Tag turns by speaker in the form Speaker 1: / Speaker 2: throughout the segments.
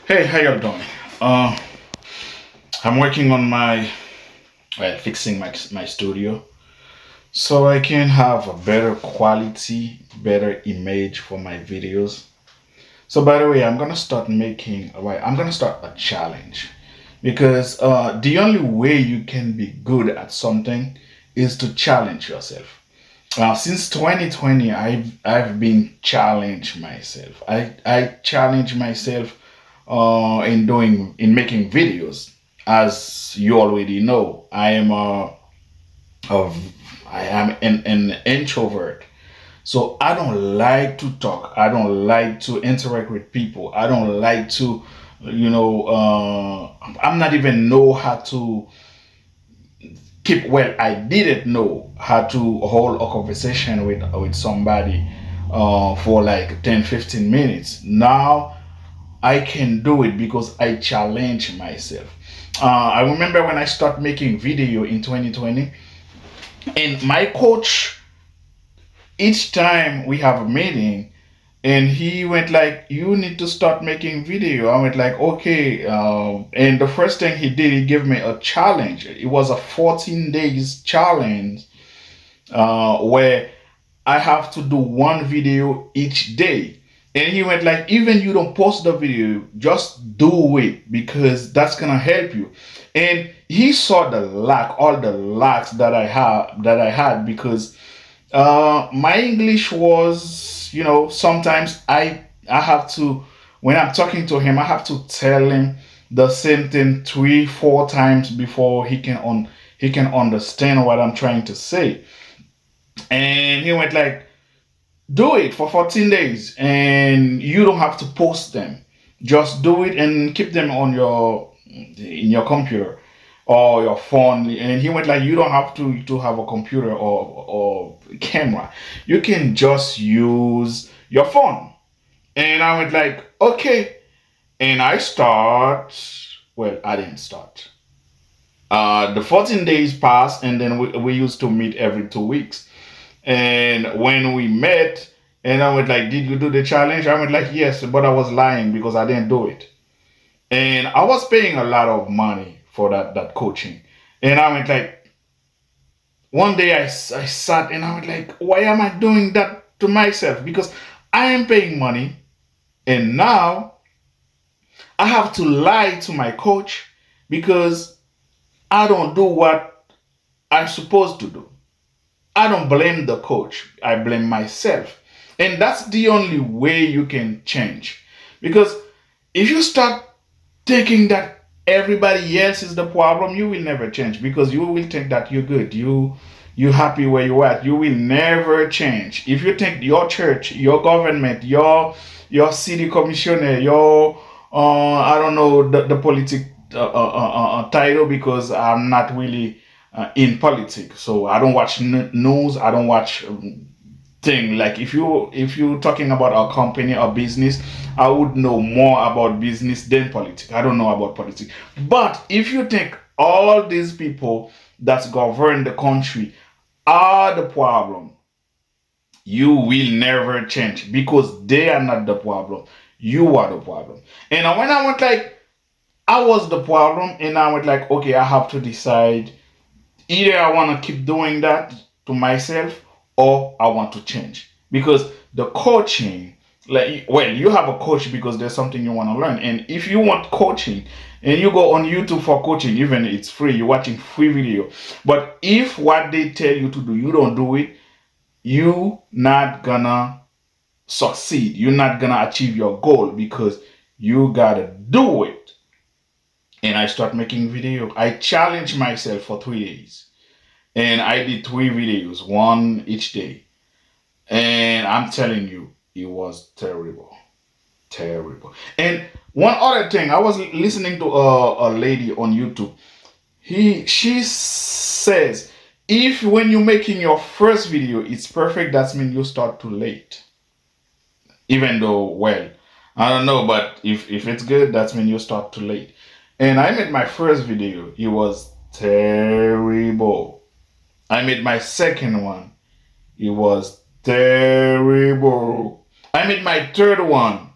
Speaker 1: Hey, how y'all doing? Uh, I'm working on fixing my studio so I can have a better quality, better image for my videos. So by the way, I'm gonna start a challenge because the only way you can be good at something is to challenge yourself. Since 2020, I've been challenged myself. I challenge myself in making videos. As you already know, a I am an introvert. So I don't like to talk. I don't like to interact with people. I don't like to, I'm not even know how to I didn't know how to hold a conversation with somebody for like 10, 15 minutes. Now I can do it because I challenge myself. I remember when I started making video in 2020, and my coach, each time we have a meeting, and he went like, "You need to start making video." I went like, "Okay." And the first thing he did, he gave me a challenge. It was a 14 days challenge where I have to do one video each day. And he went like, even you don't post the video, just do it because that's gonna help you. And he saw all the lacks that I had because my English was, sometimes I have to when I'm talking to him, I have to tell him the same thing 3, 4 times before he can understand what I'm trying to say. And he went like, do it for 14 days and you don't have to post them. Just do it and keep them in your computer or your phone. And he went like, you don't have to have a computer or camera. You can just use your phone. And I went like, okay. And I didn't start. The 14 days passed, and then we used to meet every 2 weeks. And when we met, and I went like, "Did you do the challenge?" I went like, "Yes," but I was lying because I didn't do it. And I was paying a lot of money for that coaching. And I went like, one day I sat and I went like, "Why am I doing that to myself?" Because I am paying money, and now I have to lie to my coach because I don't do what I'm supposed to do. I don't blame the coach. I blame myself. And that's the only way you can change. Because if you start thinking that everybody else is the problem, you will never change because you will think that you're good. You happy where you at. You will never change. If you think your church, your government, your city commissioner, your I don't know the politic title because I'm not really in politics. So I don't watch news. I don't watch thing. Like if you talking about a company or business, I would know more about business than politics. I don't know about politics. But if you think all these people that govern the country are the problem, you will never change because they are not the problem. You are the problem. And when I went like, I was the problem, and I went like, okay, I have to decide. Either I want to keep doing that to myself or I want to change. Because the coaching, like, well, you have a coach because there's something you want to learn. And if you want coaching and you go on YouTube for coaching, even it's free, you're watching free video. But if what they tell you to do, you don't do it, you not gonna succeed. You're not gonna achieve your goal because you gotta do it. And I start making video. I challenge myself for 3 days and I did 3 videos, one each day. And I'm telling you, it was terrible, terrible. And one other thing, I was listening to a lady on YouTube. She says, if when you're making your first video, it's perfect, that means you start too late. Even though, well, I don't know, but if it's good, that means you start too late. And I made my first video, it was terrible. I made my second one. It was terrible. I made my third one.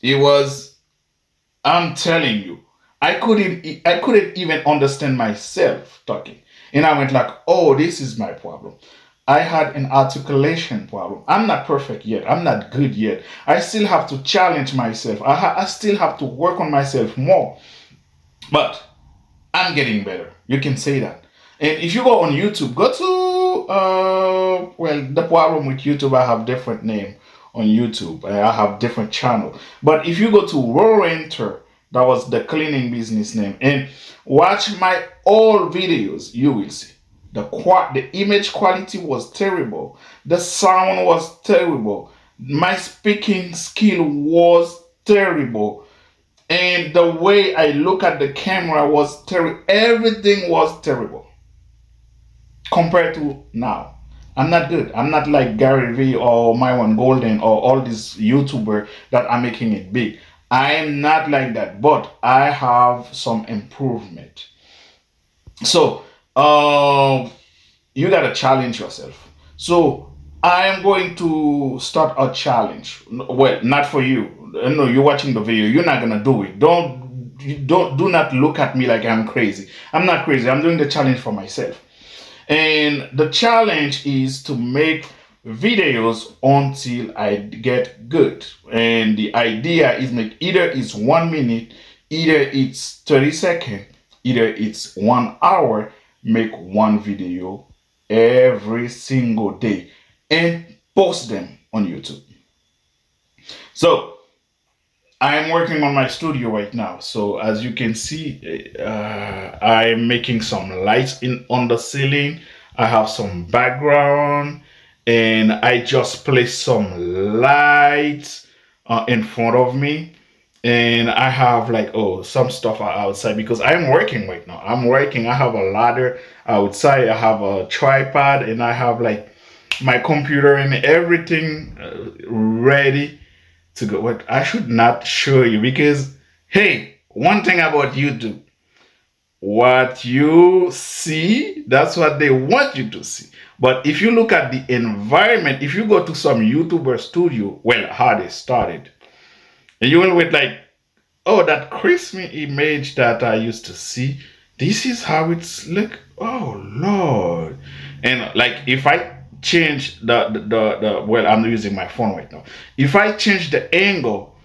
Speaker 1: It was I'm telling you, I couldn't even understand myself talking. And I went like, oh, this is my problem. I had an articulation problem. I'm not perfect yet. I'm not good yet. I still have to challenge myself. I still have to work on myself more. But I'm getting better. You can say that. And if you go on YouTube, go to well, the problem with YouTube, I have different name on YouTube. I have different channel. But if you go to Renter, that was the cleaning business name, and watch my old videos, you will see the image quality was terrible. The sound was terrible. My speaking skill was terrible, and the way I look at the camera was terrible. Everything was terrible compared to now. I'm not good. I'm not like Gary Vee or Myron Golden or all these YouTuber that are making it big. I'm not like that, but I have some improvement. So, you gotta challenge yourself. So, I am going to start a challenge. Well, not for you. No, you're watching the video. You're not gonna do it. Do not look at me like I'm crazy. I'm not crazy. I'm doing the challenge for myself. And the challenge is to make videos until I get good. And the idea is make either it's 1 minute, either it's 30 seconds, either it's 1 hour, make one video every single day and post them on YouTube. So I am working on my studio right now. So as you can see, I am making some lights in on the ceiling. I have some background, and I just placed some lights in front of me. And I have like, oh, some stuff outside because I'm working right now. I'm working. I have a ladder outside. I have a tripod, and I have like my computer and everything ready to go. What I should not show you because, hey, one thing about YouTube, what you see, that's what they want you to see. But if you look at the environment, if you go to some YouTuber studio, well, how they started, and you will with like, oh, that crispy image that I used to see, this is how it's look. Oh Lord. And like if I change the well, I'm using my phone right now. If I change the angle,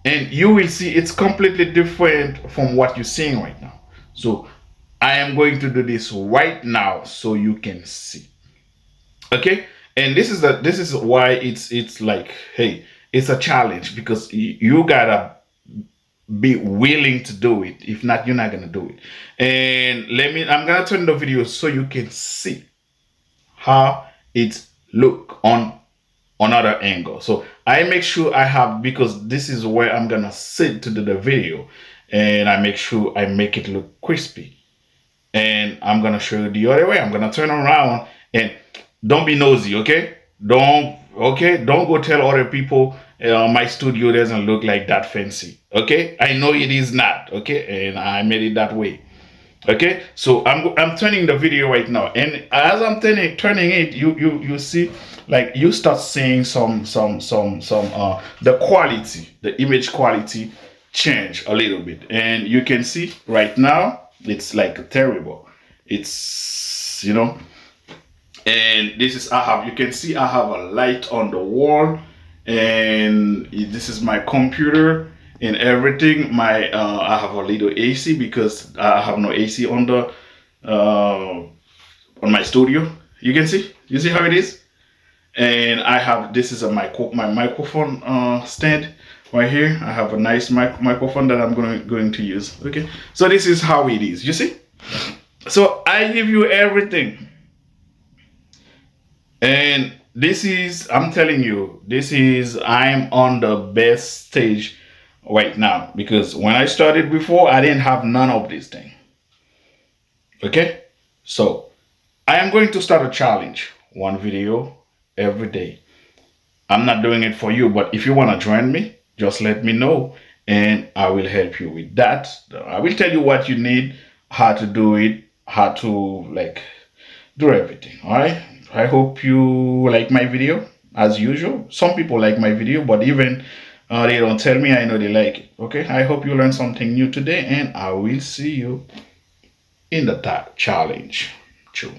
Speaker 1: and you will see it's completely different from what you're seeing right now. So I am going to do this right now so you can see. Okay? And this is why it's like, hey, it's a challenge because you gotta be willing to do it. If not, you're not gonna do it. And I'm gonna turn the video so you can see how it look on another angle. So I make sure I have, because this is where I'm gonna sit to do the video, and I make sure I make it look crispy. And I'm gonna show you the other way. I'm gonna turn around, and don't be nosy, okay? Don't go tell other people my studio doesn't look like that fancy. Okay? I know it is not, okay? And I made it that way. Okay, so I'm turning the video right now, and as I'm turning it, you see, like you start seeing some the quality, the image quality change a little bit, and you can see right now it's like terrible. It's, and this is, you can see I have a light on the wall, and this is my computer and everything. I have a little AC because I have no AC on my studio. You see how it is. And I have, this is my microphone stand right here. I have a nice microphone that I'm going to use. Okay, so this is how it is. You see, so I give you everything. And this is, I'm telling you, I'm on the best stage right now, because when I started before, I didn't have none of these things. Okay? So, I am going to start a challenge, one video every day. I'm not doing it for you, but if you want to join me, just let me know and I will help you with that. I will tell you what you need, how to do it, how to like do everything. All right? I hope you like my video as usual. Some people like my video, but even They don't tell me. I know they like it. Okay. I hope you learned something new today, and I will see you in the challenge. True.